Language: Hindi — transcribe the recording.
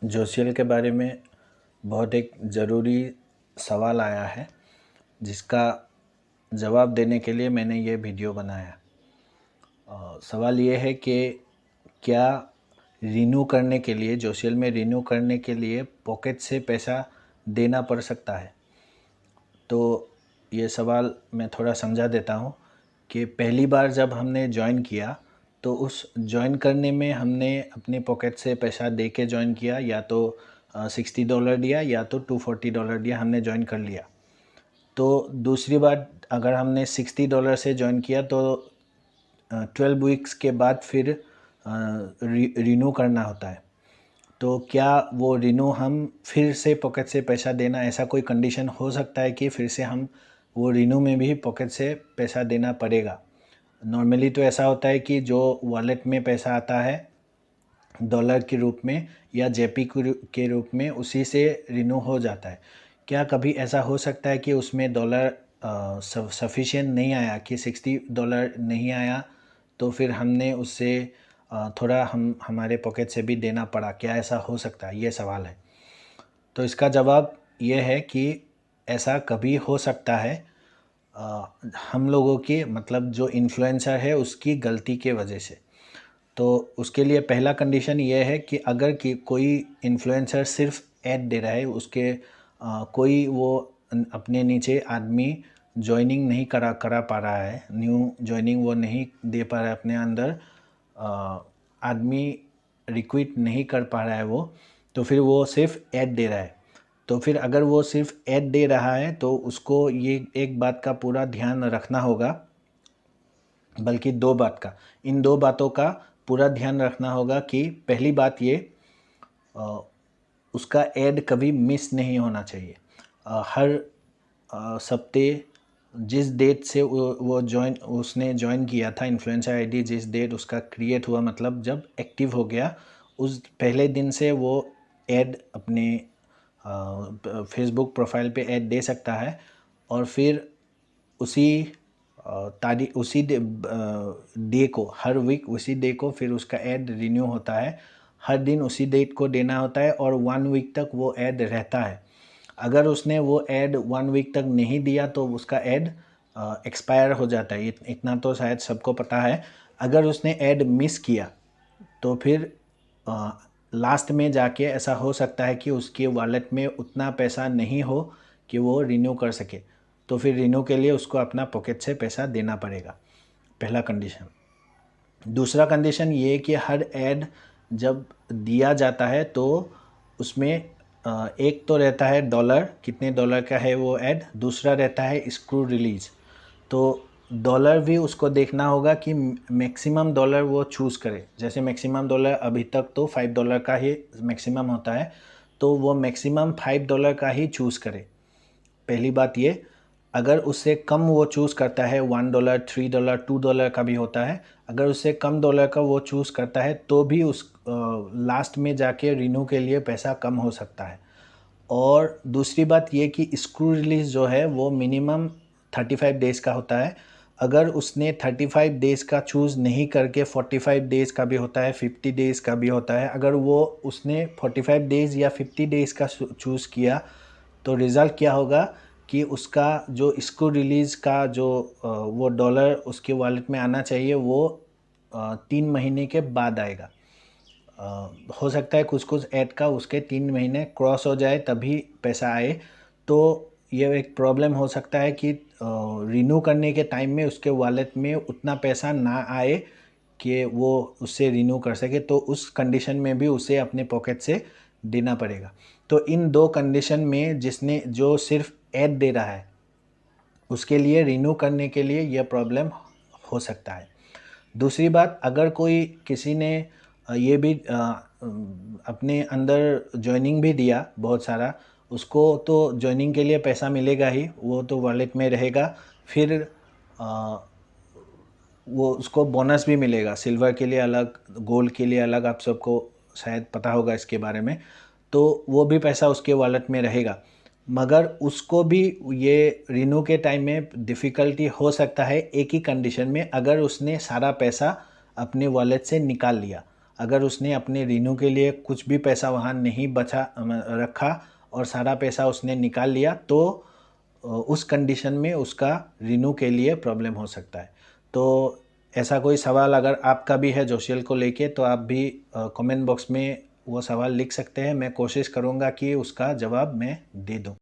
जोशियल के बारे में बहुत एक ज़रूरी सवाल आया है, जिसका जवाब देने के लिए मैंने ये वीडियो बनाया। सवाल ये है कि क्या रिन्यू करने के लिए, जोशियल में रिन्यू करने के लिए पॉकेट से पैसा देना पड़ सकता है। तो ये सवाल मैं थोड़ा समझा देता हूँ कि पहली बार जब हमने जॉइन किया तो उस जॉइन करने में हमने अपने पॉकेट से पैसा दे के जॉइन किया, या तो $60 दिया या तो $240 दिया, हमने जॉइन कर लिया। तो दूसरी बार अगर हमने $60 से जॉइन किया तो 12 वीक्स के बाद फिर रिन्यू करना होता है। तो क्या वो रिन्यू हम फिर से पॉकेट से पैसा देना, ऐसा कोई कंडीशन हो सकता है कि फिर से हम वो रिन्यू में भी पॉकेट से पैसा देना पड़ेगा? नॉर्मली तो ऐसा होता है कि जो वॉलेट में पैसा आता है डॉलर के रूप में या जेपी के रूप में, उसी से रिन्यू हो जाता है। क्या कभी ऐसा हो सकता है कि उसमें डॉलर सफिशिएंट नहीं आया, कि $60 नहीं आया, तो फिर हमने उससे थोड़ा हमारे पॉकेट से भी देना पड़ा? क्या ऐसा हो सकता है? ये सवाल है। तो इसका जवाब ये है कि ऐसा कभी हो सकता है, हम लोगों की, मतलब जो इन्फ्लुएंसर है उसकी गलती के वजह से। तो उसके लिए पहला कंडीशन ये है कि अगर कि कोई इन्फ्लुएंसर सिर्फ ऐड दे रहा है, उसके कोई वो अपने नीचे आदमी ज्वाइनिंग नहीं करा पा रहा है, न्यू ज्वाइनिंग वो नहीं दे पा रहा है अपने अंदर, आदमी रिक्रूट नहीं कर पा रहा है वो, तो फिर वो सिर्फ ऐड दे रहा है। तो फिर अगर वो सिर्फ ऐड दे रहा है तो उसको ये एक बात का पूरा ध्यान रखना होगा, बल्कि दो बात का, इन दो बातों का पूरा ध्यान रखना होगा कि पहली बात ये, उसका ऐड कभी मिस नहीं होना चाहिए। हर हफ्ते जिस डेट से वो उसने ज्वाइन किया था, इन्फ्लुएंसर आईडी जिस डेट उसका क्रिएट हुआ, मतलब जब एक्टिव हो गया, उस पहले दिन से वो ऐड अपने फेसबुक प्रोफाइल पे ऐड दे सकता है। और फिर उसी तारीख, उसी डे को, हर वीक उसी डे को फिर उसका ऐड रिन्यू होता है। हर दिन उसी डेट को देना होता है और 1 वीक तक वो ऐड रहता है। अगर उसने वो ऐड 1 वीक तक नहीं दिया तो उसका ऐड एक्सपायर हो जाता है। इतना तो शायद सबको पता है। अगर उसने ऐड मिस किया तो फिर लास्ट में जाके ऐसा हो सकता है कि उसके वॉलेट में उतना पैसा नहीं हो कि वो रिन्यू कर सके। तो फिर रिन्यू के लिए उसको अपना पॉकेट से पैसा देना पड़ेगा, पहला कंडीशन। दूसरा कंडीशन ये कि हर ऐड जब दिया जाता है तो उसमें एक तो रहता है डॉलर, कितने डॉलर का है वो ऐड, दूसरा रहता है स्क्रू रिलीज। तो डॉलर भी उसको देखना होगा कि मैक्सिमम डॉलर वो चूज़ करे। जैसे मैक्सिमम डॉलर अभी तक तो $5 का ही मैक्सिमम होता है, तो वो मैक्सिमम $5 का ही चूज़ करे। पहली बात ये, अगर उससे कम वो चूज़ करता है, $1, $3, $2 का भी होता है, अगर उससे कम डॉलर का वो चूज़ करता है तो भी उस लास्ट में जाके रिन्यू के लिए पैसा कम हो सकता है। और दूसरी बात ये कि स्क्रू रिलीज़ जो है वो मिनिमम 35 डेज़ का होता है। अगर उसने 35 डेज़ का चूज़ नहीं करके 45 डेज़ का भी होता है, 50 डेज़ का भी होता है, अगर वो उसने 45 डेज़ या 50 डेज़ का चूज़ किया तो रिज़ल्ट क्या होगा कि उसका जो स्क्रू रिलीज़ का जो वो डॉलर उसके वॉलेट में आना चाहिए वो 3 महीने के बाद आएगा। हो सकता है कुछ कुछ ऐड का उसके 3 महीने क्रॉस हो जाए तभी पैसा आए। तो ये एक प्रॉब्लम हो सकता है कि रिन्यू करने के टाइम में उसके वॉलेट में उतना पैसा ना आए कि वो उससे रिन्यू कर सके। तो उस कंडीशन में भी उसे अपने पॉकेट से देना पड़ेगा। तो इन दो कंडीशन में जिसने जो सिर्फ ऐड दे रहा है उसके लिए रिन्यू करने के लिए यह प्रॉब्लम हो सकता है। दूसरी बात, अगर कोई किसी ने ये भी अपने अंदर जॉइनिंग भी दिया बहुत सारा, उसको तो जॉइनिंग के लिए पैसा मिलेगा ही, वो तो वॉलेट में रहेगा। फिर वो उसको बोनस भी मिलेगा, सिल्वर के लिए अलग, गोल्ड के लिए अलग, आप सबको शायद पता होगा इसके बारे में। तो वो भी पैसा उसके वॉलेट में रहेगा, मगर उसको भी ये रिन्यू के टाइम में डिफ़िकल्टी हो सकता है एक ही कंडीशन में, अगर उसने सारा पैसा अपने वॉलेट से निकाल लिया। अगर उसने अपने रिन्यू के लिए कुछ भी पैसा वहाँ नहीं बचा रखा और सारा पैसा उसने निकाल लिया, तो उस कंडीशन में उसका रिन्यू के लिए प्रॉब्लम हो सकता है। तो ऐसा कोई सवाल अगर आपका भी है जोशियल को लेके, तो आप भी कमेंट बॉक्स में वो सवाल लिख सकते हैं। मैं कोशिश करूँगा कि उसका जवाब मैं दे दूँ।